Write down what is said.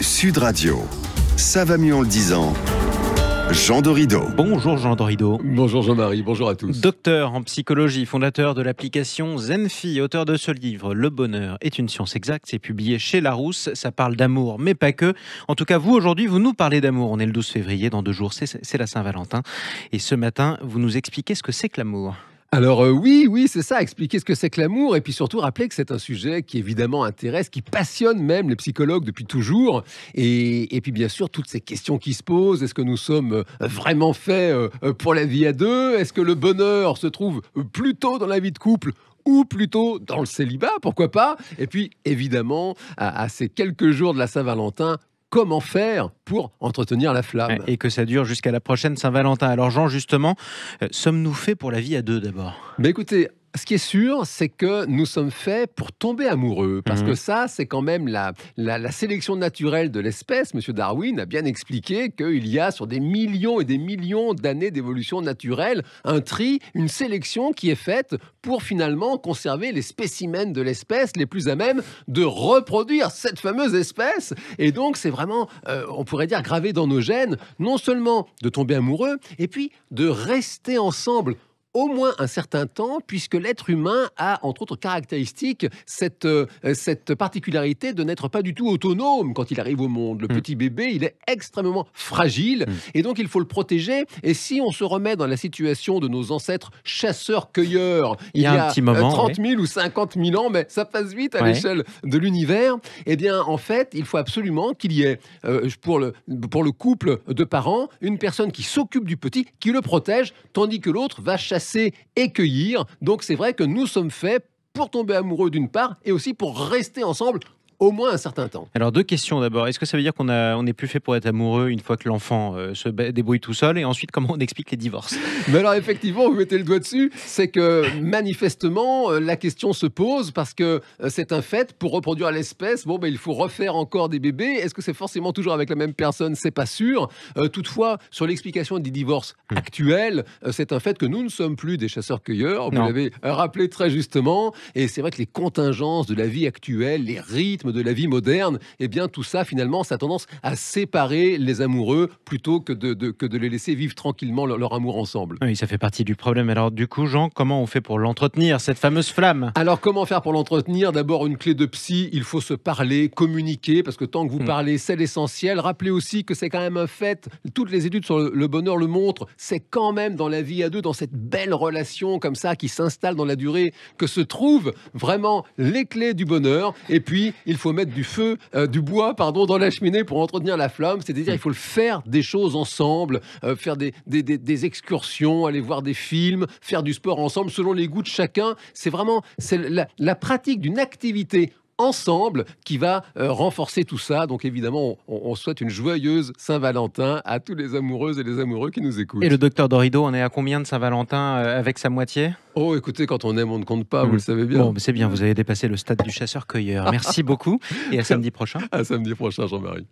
Sud Radio. Ça va mieux en le disant. Jean Dorido. Bonjour Jean Dorido. Bonjour Jean-Marie, bonjour à tous. Docteur en psychologie, fondateur de l'application Zenfi, auteur de ce livre « Le bonheur est une science exacte », c'est publié chez Larousse, ça parle d'amour, mais pas que. En tout cas, vous aujourd'hui, vous nous parlez d'amour. On est le 12 février, dans 2 jours, c'est la Saint-Valentin. Et ce matin, vous nous expliquez ce que c'est que l'amour. Alors oui, c'est ça, expliquer ce que c'est que l'amour et puis surtout rappeler que c'est un sujet qui évidemment intéresse, qui passionne même les psychologues depuis toujours. Et puis bien sûr, toutes ces questions qui se posent, est-ce que nous sommes vraiment faits pour la vie à deux? Est-ce que le bonheur se trouve plutôt dans la vie de couple ou plutôt dans le célibat, pourquoi pas? Et puis évidemment, à ces quelques jours de la Saint-Valentin, comment faire pour entretenir la flamme? Et que ça dure jusqu'à la prochaine Saint-Valentin. Alors Jean, justement, sommes-nous faits pour la vie à deux d'abord? Mais écoutez, ce qui est sûr, c'est que nous sommes faits pour tomber amoureux. Parce que ça, c'est quand même la sélection naturelle de l'espèce. Monsieur Darwin a bien expliqué qu'il y a sur des millions et des millions d'années d'évolution naturelle, un tri, une sélection qui est faite pour finalement conserver les spécimens de l'espèce les plus à même de reproduire cette fameuse espèce. Et donc, c'est vraiment, on pourrait dire, gravé dans nos gènes, non seulement de tomber amoureux, et puis de rester ensemble au moins un certain temps, puisque l'être humain a, entre autres caractéristiques, cette particularité de n'être pas du tout autonome quand il arrive au monde. Le petit bébé, il est extrêmement fragile, et donc il faut le protéger. Et si on se remet dans la situation de nos ancêtres chasseurs-cueilleurs, il y a un petit moment, 30 000 ou 50 000 ans, mais ça passe vite à l'échelle de l'univers, eh bien, en fait, il faut absolument qu'il y ait, pour le couple de parents, une personne qui s'occupe du petit, qui le protège, tandis que l'autre va chasser et cueillir. Donc c'est vrai que nous sommes faits pour tomber amoureux d'une part et aussi pour rester ensemble au moins un certain temps. Alors 2 questions d'abord. Est-ce que ça veut dire qu'on n'est plus fait pour être amoureux une fois que l'enfant se débrouille tout seul? Et ensuite, comment on explique les divorces? Mais alors effectivement, vous mettez le doigt dessus, c'est que manifestement, la question se pose parce que c'est un fait, pour reproduire l'espèce, il faut refaire encore des bébés. Est-ce que c'est forcément toujours avec la même personne? C'est pas sûr. Toutefois, sur l'explication des divorces actuels, c'est un fait que nous ne sommes plus des chasseurs-cueilleurs. Vous l'avez rappelé très justement. Et c'est vrai que les contingences de la vie actuelle, les rythmes de la vie moderne, eh bien tout ça finalement ça a tendance à séparer les amoureux plutôt que de les laisser vivre tranquillement leur amour ensemble. Oui, ça fait partie du problème. Alors du coup, Jean, comment on fait pour l'entretenir, cette fameuse flamme? Alors comment faire pour l'entretenir? D'abord, une clé de psy, il faut se parler, communiquer, parce que tant que vous parlez, c'est l'essentiel. Rappelez aussi que c'est quand même un fait, toutes les études sur le bonheur le montrent, c'est quand même dans la vie à deux, dans cette belle relation comme ça qui s'installe dans la durée, que se trouvent vraiment les clés du bonheur. Et puis, il faut mettre du bois dans la cheminée pour entretenir la flamme, c'est-à-dire il faut faire des choses ensemble, faire des excursions, aller voir des films, faire du sport ensemble selon les goûts de chacun. C'est vraiment la pratique d'une activité ensemble qui va renforcer tout ça. Donc évidemment, on souhaite une joyeuse Saint-Valentin à tous les amoureuses et les amoureux qui nous écoutent. Et le docteur Dorido, on est à combien de Saint-Valentin avec sa moitié? Oh, écoutez, quand on aime, on ne compte pas, vous le savez bien. Bon, c'est bien, vous avez dépassé le stade du chasseur-cueilleur. Merci beaucoup et à samedi prochain. À samedi prochain, Jean-Marie.